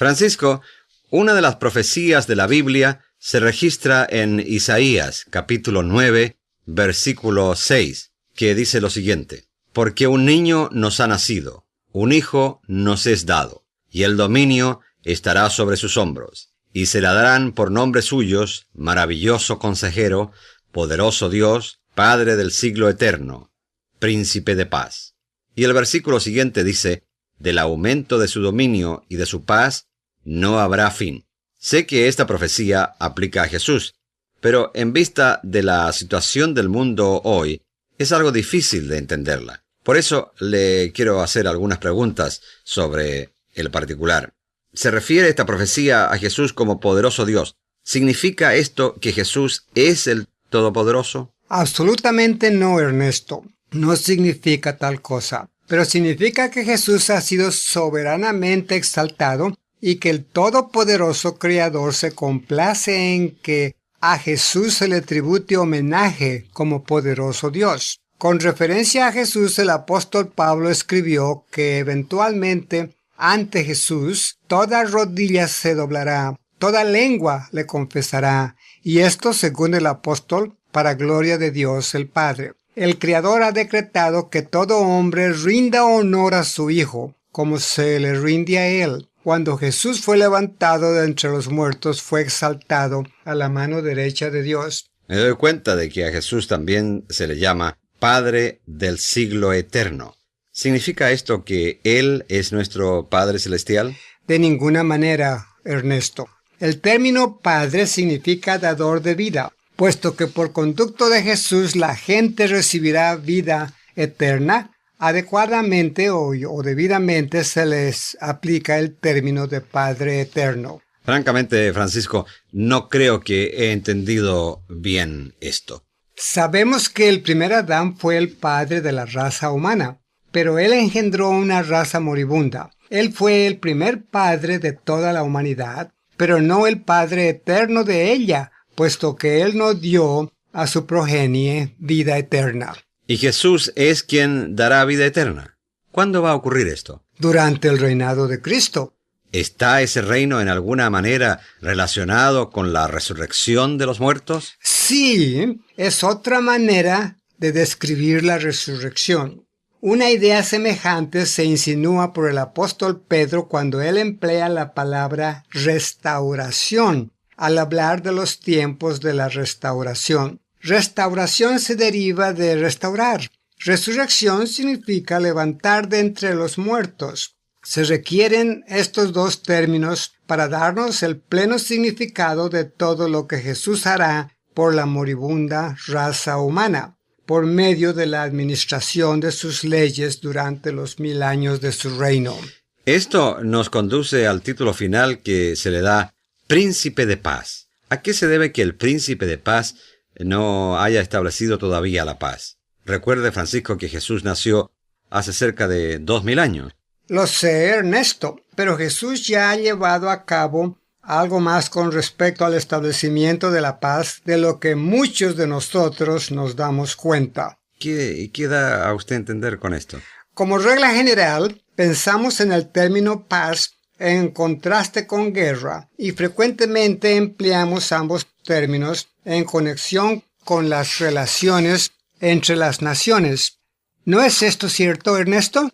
Francisco, una de las profecías de la Biblia se registra en Isaías, capítulo 9, versículo 6, que dice lo siguiente: Porque un niño nos ha nacido, un hijo nos es dado, y el dominio estará sobre sus hombros, y se le darán por nombres suyos, maravilloso consejero, poderoso Dios, Padre del siglo eterno, Príncipe de paz. Y el versículo siguiente dice: Del aumento de su dominio y de su paz no habrá fin. Sé que esta profecía aplica a Jesús, pero en vista de la situación del mundo hoy, es algo difícil de entenderla. Por eso le quiero hacer algunas preguntas sobre el particular. ¿Se refiere esta profecía a Jesús como poderoso Dios? ¿Significa esto que Jesús es el Todopoderoso? Absolutamente no, Ernesto. No significa tal cosa. Pero significa que Jesús ha sido soberanamente exaltado y que el Todopoderoso Creador se complace en que a Jesús se le tribute homenaje como poderoso Dios. Con referencia a Jesús, el apóstol Pablo escribió que eventualmente ante Jesús toda rodilla se doblará, toda lengua le confesará, y esto, según el apóstol, para gloria de Dios el Padre. El Creador ha decretado que todo hombre rinda honor a su Hijo, como se le rinde a Él. Cuando Jesús fue levantado de entre los muertos, fue exaltado a la mano derecha de Dios. Me doy cuenta de que a Jesús también se le llama Padre del siglo eterno. ¿Significa esto que Él es nuestro Padre Celestial? De ninguna manera, Ernesto. El término Padre significa dador de vida, puesto que por conducto de Jesús la gente recibirá vida eterna. Adecuadamente o debidamente se les aplica el término de Padre eterno. Francamente, Francisco, no creo que he entendido bien esto. Sabemos que el primer Adán fue el padre de la raza humana, pero él engendró una raza moribunda. Él fue el primer padre de toda la humanidad, pero no el padre eterno de ella, puesto que él no dio a su progenie vida eterna. ¿Y Jesús es quien dará vida eterna? ¿Cuándo va a ocurrir esto? Durante el reinado de Cristo. ¿Está ese reino en alguna manera relacionado con la resurrección de los muertos? Sí, es otra manera de describir la resurrección. Una idea semejante se insinúa por el apóstol Pedro cuando él emplea la palabra restauración al hablar de los tiempos de la restauración. Restauración se deriva de restaurar. Resurrección significa levantar de entre los muertos. Se requieren estos dos términos para darnos el pleno significado de todo lo que Jesús hará por la moribunda raza humana, por medio de la administración de sus leyes durante los 1000 años de su reino. Esto nos conduce al título final que se le da Príncipe de Paz. ¿A qué se debe que el Príncipe de Paz no haya establecido todavía la paz? Recuerde, Francisco, que Jesús nació hace cerca de 2000 años. Lo sé, Ernesto, pero Jesús ya ha llevado a cabo algo más con respecto al establecimiento de la paz de lo que muchos de nosotros nos damos cuenta. ¿Qué da a usted a entender con esto? Como regla general, pensamos en el término paz en contraste con guerra y frecuentemente empleamos ambos términos en conexión con las relaciones entre las naciones. ¿No es esto cierto, Ernesto?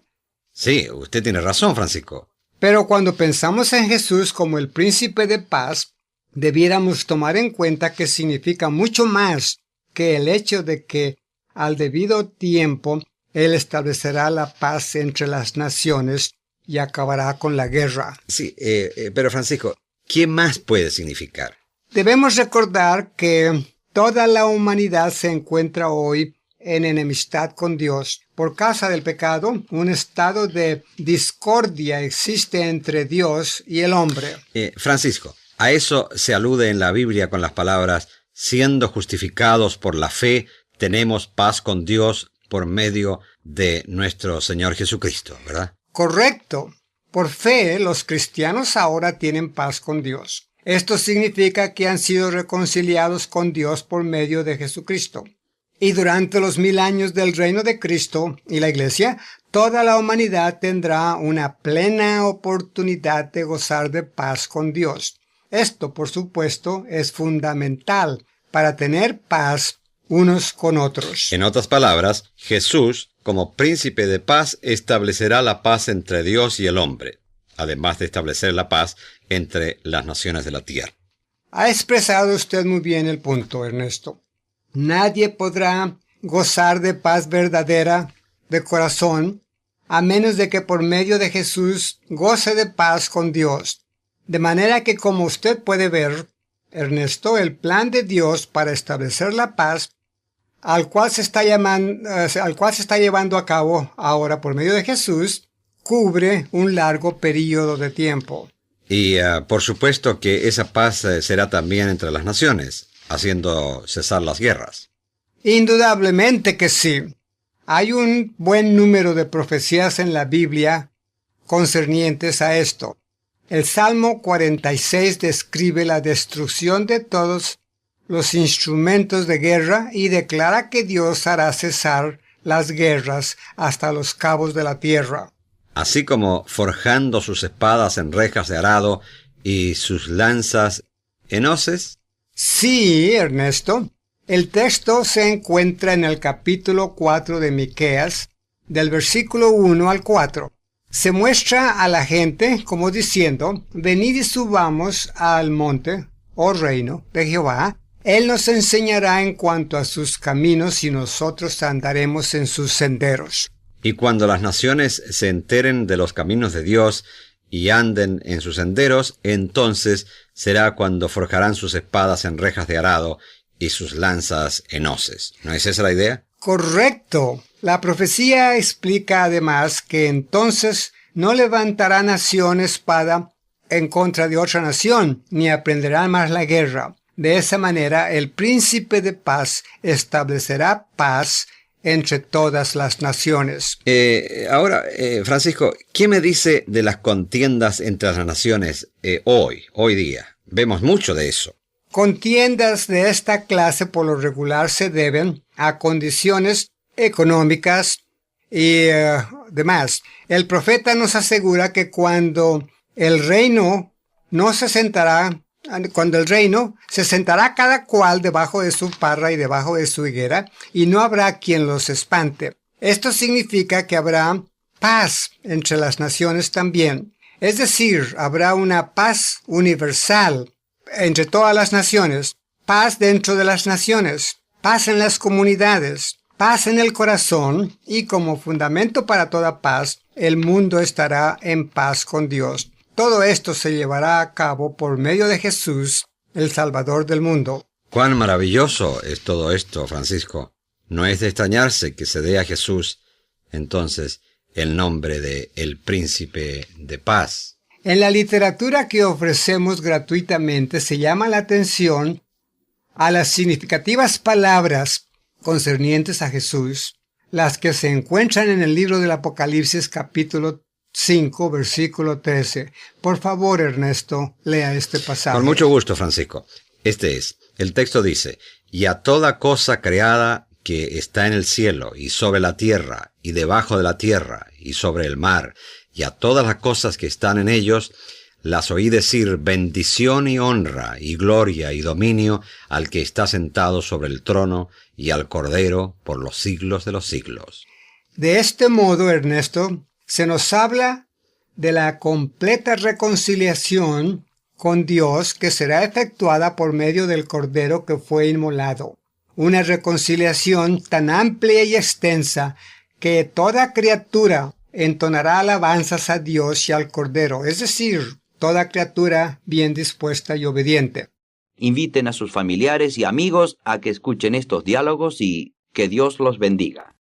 Sí, usted tiene razón, Francisco. Pero cuando pensamos en Jesús como el príncipe de paz, debiéramos tomar en cuenta que significa mucho más que el hecho de que al debido tiempo Él establecerá la paz entre las naciones y acabará con la guerra. Sí, pero Francisco, ¿qué más puede significar? Debemos recordar que toda la humanidad se encuentra hoy en enemistad con Dios. Por causa del pecado, un estado de discordia existe entre Dios y el hombre. Francisco, a eso se alude en la Biblia con las palabras: siendo justificados por la fe, tenemos paz con Dios por medio de nuestro Señor Jesucristo, ¿verdad? Correcto. Por fe, los cristianos ahora tienen paz con Dios. Esto significa que han sido reconciliados con Dios por medio de Jesucristo. Y durante los 1000 años del reino de Cristo y la Iglesia, toda la humanidad tendrá una plena oportunidad de gozar de paz con Dios. Esto, por supuesto, es fundamental para tener paz unos con otros. En otras palabras, Jesús, como príncipe de paz, establecerá la paz entre Dios y el hombre, además de establecer la paz entre las naciones de la tierra. Ha expresado usted muy bien el punto, Ernesto. Nadie podrá gozar de paz verdadera de corazón a menos de que por medio de Jesús goce de paz con Dios. De manera que, como usted puede ver, Ernesto, el plan de Dios para establecer la paz al cual se está llevando a cabo ahora por medio de Jesús, cubre un largo período de tiempo. Y por supuesto que esa paz será también entre las naciones, haciendo cesar las guerras. Indudablemente que sí. Hay un buen número de profecías en la Biblia concernientes a esto. El Salmo 46 describe la destrucción de todos los instrumentos de guerra y declara que Dios hará cesar las guerras hasta los cabos de la tierra. Así como forjando sus espadas en rejas de arado y sus lanzas en hoces. Sí, Ernesto. El texto se encuentra en el capítulo 4 de Miqueas, del versículo 1 al 4. Se muestra a la gente como diciendo: venid y subamos al monte, oh reino de Jehová. Él nos enseñará en cuanto a sus caminos y nosotros andaremos en sus senderos. Y cuando las naciones se enteren de los caminos de Dios y anden en sus senderos, entonces será cuando forjarán sus espadas en rejas de arado y sus lanzas en hoces. ¿No es esa la idea? Correcto. La profecía explica además que entonces no levantará nación espada en contra de otra nación, ni aprenderán más la guerra. De esa manera, el príncipe de paz establecerá paz entre todas las naciones. Ahora, Francisco, ¿qué me dice de las contiendas entre las naciones hoy día? Vemos mucho de eso. Contiendas de esta clase por lo regular se deben a condiciones económicas y demás. El profeta nos asegura que cuando el reino se sentará cada cual debajo de su parra y debajo de su higuera, y no habrá quien los espante. Esto significa que habrá paz entre las naciones también. Es decir, habrá una paz universal entre todas las naciones, paz dentro de las naciones, paz en las comunidades, paz en el corazón, y como fundamento para toda paz, el mundo estará en paz con Dios. Todo esto se llevará a cabo por medio de Jesús, el Salvador del mundo. Cuán maravilloso es todo esto, Francisco. No es de extrañarse que se dé a Jesús, entonces, el nombre de el Príncipe de Paz. En la literatura que ofrecemos gratuitamente se llama la atención a las significativas palabras concernientes a Jesús, las que se encuentran en el libro del Apocalipsis capítulo 5, versículo 13. Por favor, Ernesto, lea este pasaje. Con mucho gusto, Francisco. El texto dice: y a toda cosa creada que está en el cielo, y sobre la tierra, y debajo de la tierra, y sobre el mar, y a todas las cosas que están en ellos, las oí decir bendición y honra, y gloria y dominio al que está sentado sobre el trono, y al Cordero por los siglos de los siglos. De este modo, Ernesto, se nos habla de la completa reconciliación con Dios que será efectuada por medio del Cordero que fue inmolado. Una reconciliación tan amplia y extensa que toda criatura entonará alabanzas a Dios y al Cordero, es decir, toda criatura bien dispuesta y obediente. Inviten a sus familiares y amigos a que escuchen estos diálogos y que Dios los bendiga.